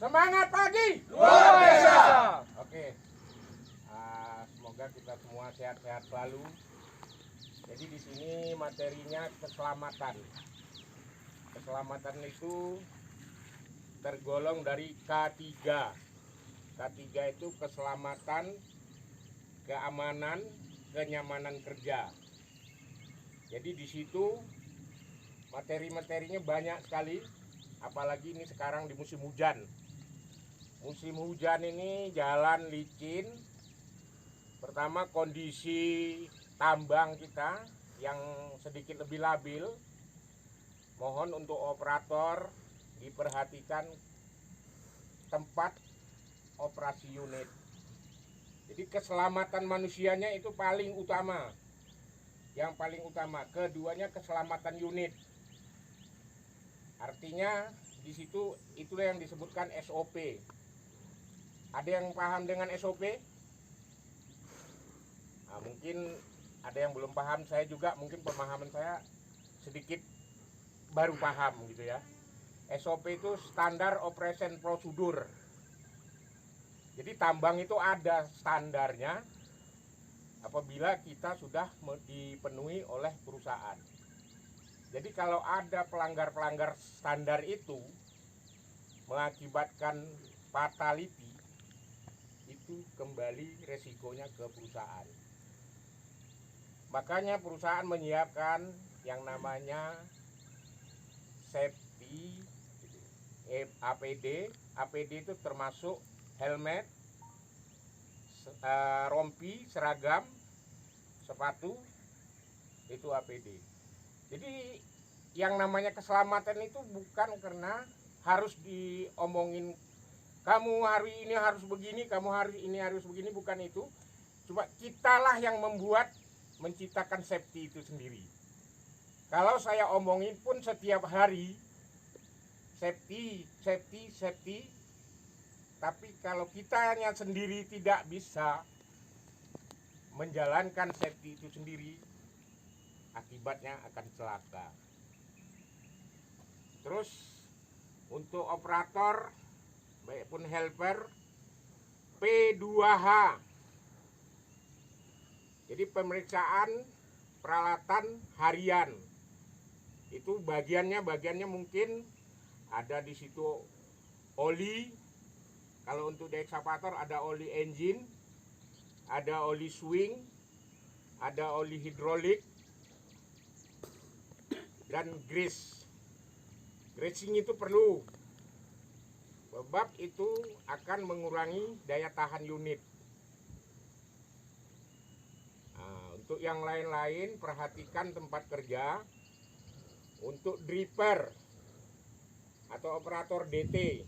Semangat pagi. Luar biasa. Oke. Semoga kita semua sehat-sehat selalu. Jadi di sini materinya keselamatan. Keselamatan itu tergolong dari K3. K3 itu keselamatan, keamanan, kenyamanan kerja. Jadi di situ materi-materinya banyak sekali, apalagi ini sekarang di musim hujan. Musim hujan ini jalan licin. Pertama, kondisi tambang kita yang sedikit lebih labil. Mohon untuk operator diperhatikan tempat operasi unit. Jadi keselamatan manusianya itu paling utama. Yang paling utama, keduanya keselamatan unit. Artinya di situ itulah yang disebutkan SOP. Ada yang paham dengan SOP? Nah, mungkin ada yang belum paham, saya juga mungkin pemahaman saya sedikit baru paham gitu ya. SOP itu Standard Operation Procedure. Jadi tambang itu ada standarnya apabila kita sudah dipenuhi oleh perusahaan. Jadi kalau ada pelanggar-pelanggar standar itu mengakibatkan fatality, itu kembali resikonya ke perusahaan. Makanya perusahaan menyiapkan yang namanya safety APD. APD itu termasuk helmet, rompi, seragam, sepatu, itu APD. Jadi yang namanya keselamatan itu bukan karena harus diomongin kamu hari ini harus begini, kamu hari ini harus begini, bukan itu. Cuma kitalah yang menciptakan safety itu sendiri. Kalau saya omongin pun setiap hari safety, tapi kalau kitanya sendiri tidak bisa menjalankan safety itu sendiri, akibatnya akan celaka. Terus untuk operator baik pun helper, P2H. Jadi pemeriksaan peralatan harian. Itu bagiannya mungkin ada di situ oli. Kalau untuk di ekskavator ada oli engine, ada oli swing, ada oli hidrolik, dan grease. Greasing itu perlu, sebab itu akan mengurangi daya tahan unit. Nah, untuk yang lain-lain perhatikan tempat kerja. Untuk dripper atau operator DT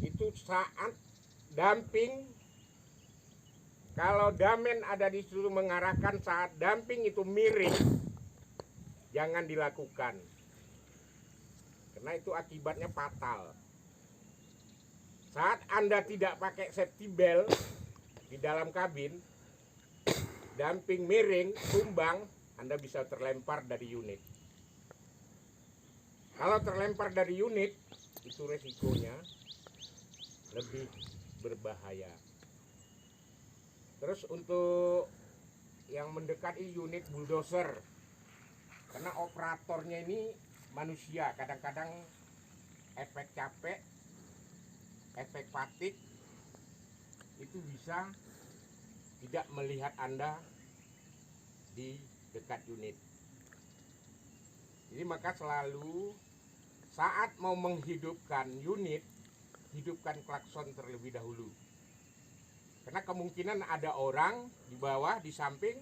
itu saat dumping, kalau damen ada di situ mengarahkan saat dumping itu miring, jangan dilakukan karena itu akibatnya fatal. Saat Anda tidak pakai safety belt di dalam kabin, dumping miring, tumbang, Anda bisa terlempar dari unit. Kalau terlempar dari unit, itu resikonya lebih berbahaya. Terus untuk yang mendekati unit bulldozer, karena operatornya ini manusia, kadang-kadang efek capek, efek fatigue, itu bisa tidak melihat Anda di dekat unit. Jadi maka selalu saat mau menghidupkan unit, hidupkan klakson terlebih dahulu. Karena kemungkinan ada orang di bawah, di samping,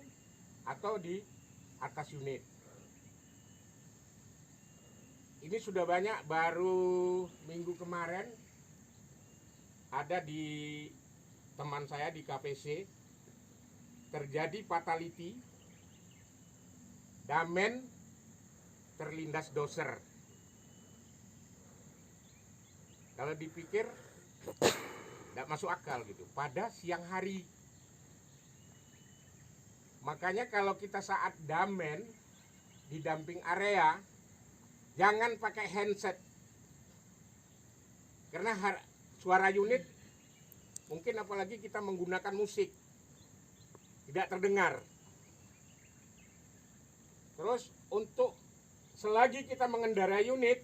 atau di atas unit. Ini sudah banyak, baru minggu kemarin ada di teman saya di KPC terjadi fatality, damen terlindas doser. Kalau dipikir tidak masuk akal gitu, pada siang hari. Makanya kalau kita saat damen di dumping area, jangan pakai handset. Karena suara unit mungkin apalagi kita menggunakan musik tidak terdengar. Terus untuk selagi kita mengendarai unit,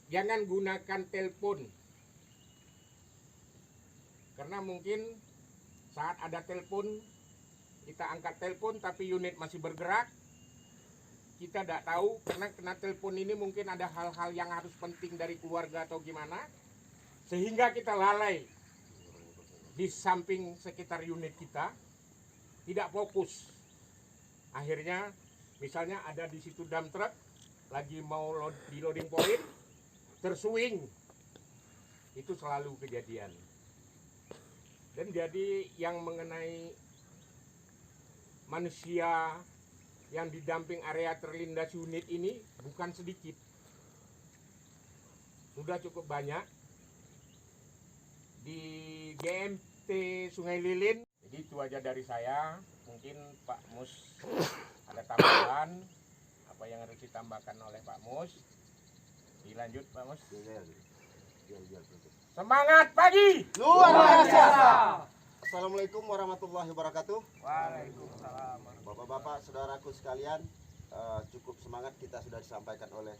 jangan gunakan telepon. Karena mungkin saat ada telepon, kita angkat telepon tapi unit masih bergerak, kita tidak tahu karena kena telepon ini mungkin ada hal-hal yang harus penting dari keluarga atau gimana, sehingga kita lalai di samping sekitar unit kita, tidak fokus. Akhirnya misalnya ada di situ dump truck lagi mau di loading point, terswing, itu selalu kejadian. Dan jadi yang mengenai manusia yang didamping area terlindas unit ini bukan sedikit, sudah cukup banyak di GMT Sungai Lilin. Jadi itu aja dari saya. Mungkin Pak Mus ada tambahan apa yang harus ditambahkan oleh Pak Mus. Dilanjut Pak Mus. Semangat pagi Luar biasa. Assalamualaikum warahmatullahi wabarakatuh. Waalaikumsalam. Bapak-bapak, saudaraku sekalian, cukup semangat kita sudah disampaikan oleh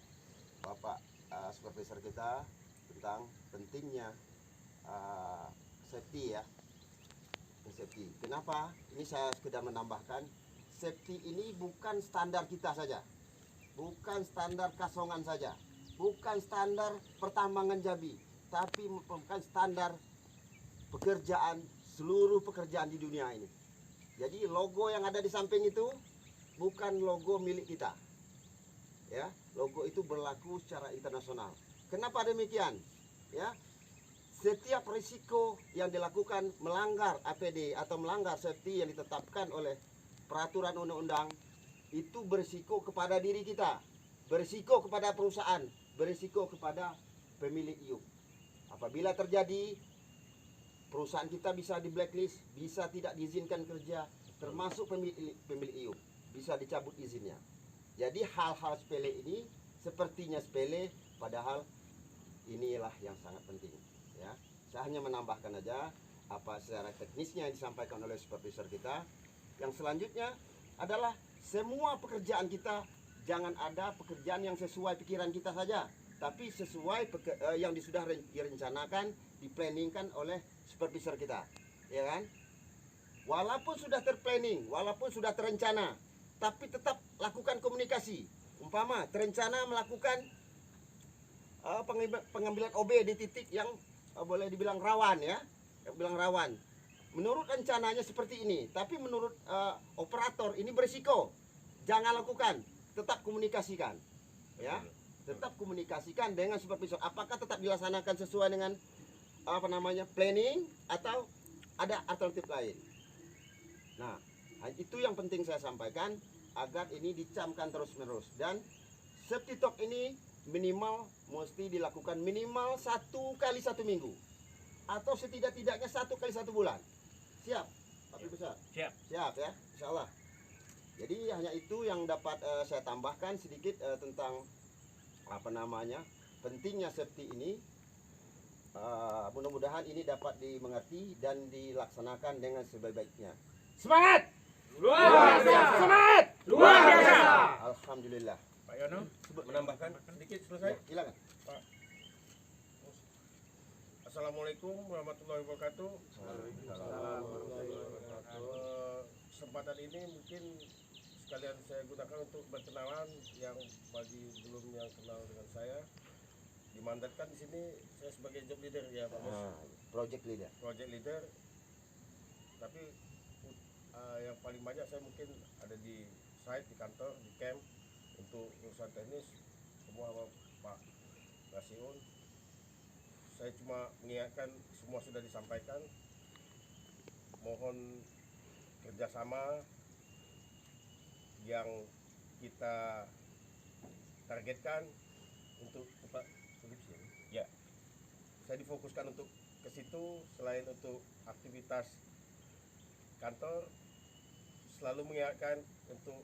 Bapak supervisor kita tentang pentingnya safety ya. Safety. Kenapa? Ini saya sekedar menambahkan, safety ini bukan standar kita saja, bukan standar Kasongan saja, bukan standar pertambangan Jambi, tapi bukan standar pekerjaan, seluruh pekerjaan di dunia ini. Jadi logo yang ada di samping itu bukan logo milik kita, ya. Logo itu berlaku secara internasional. Kenapa demikian? Ya, setiap risiko yang dilakukan melanggar APD atau melanggar safety yang ditetapkan oleh peraturan undang-undang itu berisiko kepada diri kita, berisiko kepada perusahaan, berisiko kepada pemilik IUP. Apabila terjadi, perusahaan kita bisa di blacklist, bisa tidak diizinkan kerja, termasuk pemilik IUP, bisa dicabut izinnya. Jadi hal-hal sepele ini sepertinya sepele, padahal inilah yang sangat penting. Ya, saya hanya menambahkan aja apa secara teknisnya yang disampaikan oleh supervisor kita. Yang selanjutnya adalah semua pekerjaan kita jangan ada pekerjaan yang sesuai pikiran kita saja, tapi sesuai yang sudah direncanakan, diplanningkan oleh supervisor kita, ya kan? Walaupun sudah terplanning, walaupun sudah terencana, tapi tetap lakukan komunikasi. Umpama terencana melakukan pengambilan OB di titik yang boleh dibilang rawan ya, yang bilang rawan. Menurut rencananya seperti ini, tapi menurut operator ini berisiko. Jangan lakukan, tetap komunikasikan, ya. Tetap komunikasikan dengan supervisor. Apakah tetap dilaksanakan sesuai dengan planning atau ada alternatif lain. Nah, itu yang penting saya sampaikan agar ini dicamkan terus-menerus. Dan safety talk ini minimal mesti dilakukan minimal 1 kali 1 minggu atau setidak-tidaknya 1 kali 1 bulan. Siap, Pak Besar? Siap. Siap ya, insya Allah. Jadi hanya itu yang dapat saya tambahkan sedikit tentang pentingnya safety ini. Mudah-mudahan ini dapat dimengerti dan dilaksanakan dengan sebaik-baiknya. Semangat! Luar biasa! Semangat! Luar biasa! Alhamdulillah. Pak Yono, menambahkan sedikit selesai? Ya, silakan. Pak. Assalamualaikum warahmatullahi wabarakatuh. Kesempatan ini mungkin sekalian saya gunakan untuk berkenalan yang bagi belum yang kenal dengan saya. Dimandatkan di sini saya sebagai job leader ya Pak Bos. Project leader. Project leader. Tapi yang paling banyak saya mungkin ada di site, di kantor, di camp untuk urusan teknis semua sama Pak Basiun. Saya cuma mengingatkan semua sudah disampaikan. Mohon kerjasama yang kita targetkan untuk Pak ya. Saya difokuskan untuk ke situ selain untuk aktivitas kantor, selalu mengingatkan untuk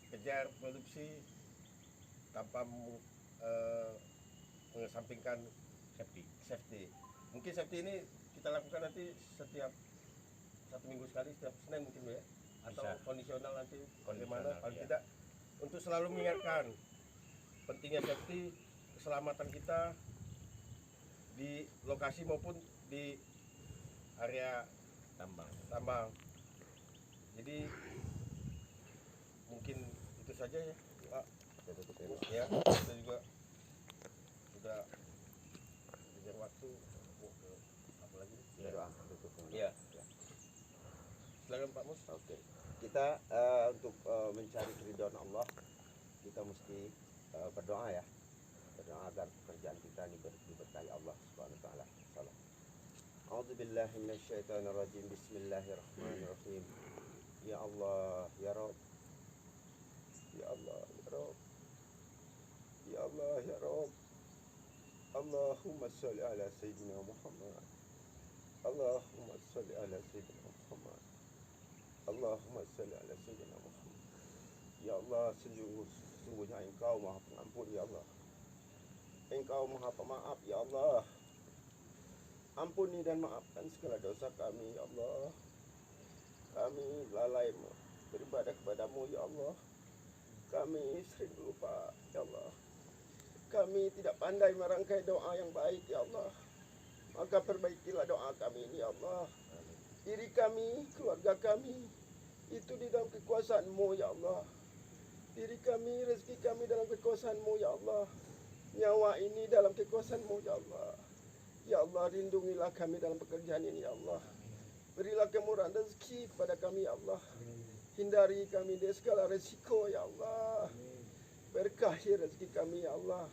kejar produksi tanpa mengesampingkan safety. Mungkin safety ini kita lakukan nanti setiap 1 minggu sekali, setiap Senin mungkin ya, atau Bisa. kondisional nanti Kondisional, bagaimana, paling iya. tidak untuk selalu mengingatkan pentingnya safety, keselamatan kita di lokasi maupun di area tambang. Jadi mungkin itu saja ya Pak. Kita tutup ya. Ya, kita juga sudah mengejar waktu. Mau ke apa lagi? Kita doa tutup. Iya. Silakan Pak Mus. Oke. Kita untuk mencari keridhaan Allah, kita mesti berdoa ya. Berdoa agar pekerjaan kita diberkahi Allah Subhanahu wa taala. Salam. A'udzu billahi minasyaitonir rajim. Bismillahirrahmanirrahim. Ya Allah, ya Rabb. Ya Allah, ya Rabb. Ya Allah, ya Rabb. Allahumma shalli ala sayyidina Muhammad. Allahumma shalli ala sayyidina Muhammad. Allahumma shalli ala sayyidina Muhammad. Ya Allah, sungguhnya Engkau Maha Pengampun ya Allah. Engkau Maha Pemaaf ya Allah. Ampuni dan maafkan segala dosa kami ya Allah. Kami lalai beribadah kepadamu ya Allah. Kami sering lupa ya Allah. Kami tidak pandai merangkai doa yang baik ya Allah. Maka perbaikilah doa kami ini ya Allah. Diri kami, keluarga kami itu di dalam kekuasaan-Mu ya Allah. Diri kami, rezeki kami dalam kekuasaan-Mu ya Allah. Nyawa ini dalam kekuasaan-Mu ya Allah. Ya Allah, lindungilah kami dalam pekerjaan ini ya Allah. Berilah kemurahan rezeki kepada kami ya Allah. Hindari kami dari segala resiko ya Allah. Berkahi rezeki kami ya Allah.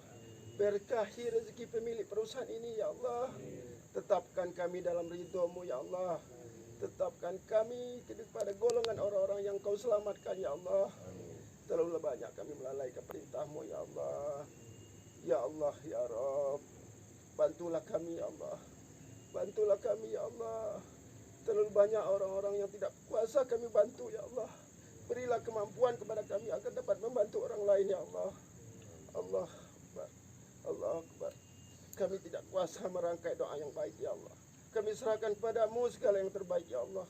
Berkahi rezeki pemilik perusahaan ini ya Allah. Tetapkan kami dalam ridho-Mu ya Allah. Tetapkan kami kepada golongan orang-orang yang Kau selamatkan ya Allah. Terlalu banyak kami melalaikan perintah-Mu ya Allah. Ya Allah ya Rabb, bantulah kami ya Allah. Bantulah kami ya Allah. Terlalu banyak orang-orang yang tidak kuasa kami bantu ya Allah. Berilah kemampuan kepada kami agar dapat membantu orang lain ya Allah. Allah Akbar. Allah Akbar. Kami tidak kuasa merangkai doa yang baik ya Allah. Kami serahkan padamu segala yang terbaik ya Allah.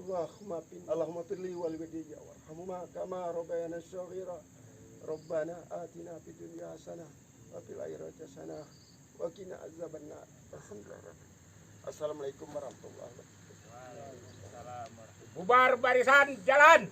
Allahumma firli wal walidayya warhamhuma kama rabbayana shaghira. Rabbana atina fid dunya hasanah wa fil akhirati hasanah wa qina azabannar. Alhamdulillah. Assalamualaikum warahmatullahi wabarakatuh. Bubar barisan, jalan.